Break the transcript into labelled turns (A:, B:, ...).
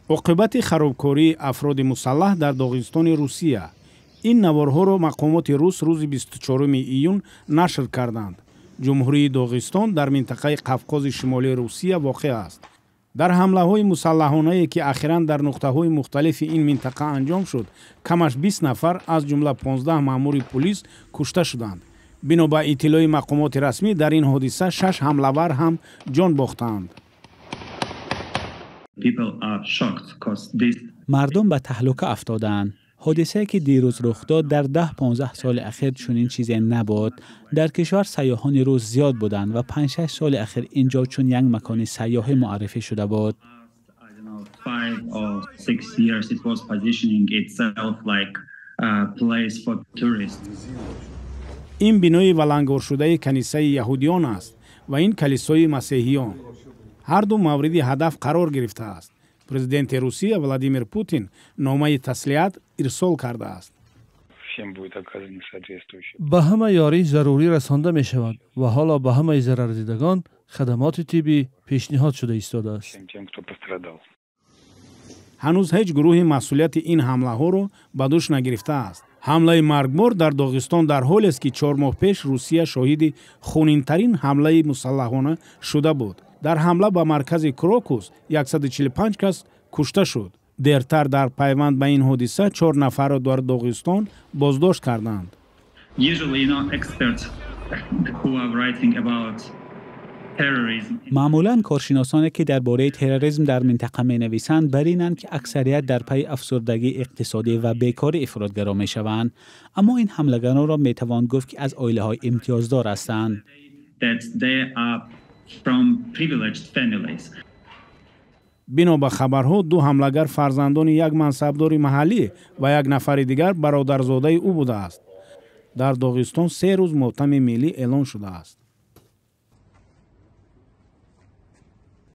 A: عاقبت خرابکاری افراد مسلح در داغستان روسیه. این نوارها را مقامات روس روز 24 ایون نشر کردند. جمهوری داغستان در منطقه قفقاز شمالی روسیه واقع است. در حمله‌های مسلحانه‌ای که اخیراً در نقطه‌های مختلف این منطقه انجام شد، کمش 20 نفر از جمله 15 مأمور پلیس کشته شدند. بنا به اطلاع مقامات رسمی در این حادثه 6 حمله‌ور هم جان باختند.
B: مردم به تهلکه افتادند. حادثه‌ای که دیروز رخ داد در 10-15 سال اخیر چنین چیزی نبود. در کشور سیاحان روز زیاد بودند و 5-6 سال اخیر اینجا چون یک مکان سیاحی معرفی شده بود.
A: این بنای ولنگار شده کنیسه یهودیان است و این کلیسای مسیحیان. هر دو مورد هدف قرار گرفته است. پرزیدنت روسیه ولادیمیر پوتین نامه تسلیت ارسال کرده است.
C: به همه یاری ضروری رسانده می شود و حالا به همه ضرر دیدگان خدمات طبی پیشنهاد شده ایستاده است.
A: هنوز هیچ گروهی مسئولیت این حمله ها را به دوش نگرفته است. حمله مرگبار در داغستان در حالی است که 4 ماه پیش روسیه شاهد خونین‌ترین حمله مسلحانه شده بود. در حمله به مرکز کراکوس 145 کس کشته شد. دیرتر در پیوند به این حادثه 4 نفر را در داغستان بازداشت کردند.
B: معمولاً کارشناسانی که درباره تروریسم در منطقه می‌نویسند بر اینند که اکثریت در پی افسردگی اقتصادی و بیکاری افراطگرا می‌شوند، اما این حملگران را می‌توان گفت که از عائله‌های امتیازدار هستند.
A: بنا به خبرها 2 حملگر فرزندان یک منصبدار محلی و یک نفر دیگر برادرزاده او بوده است. در داغستان 3 روز ماتم ملی اعلان شده است.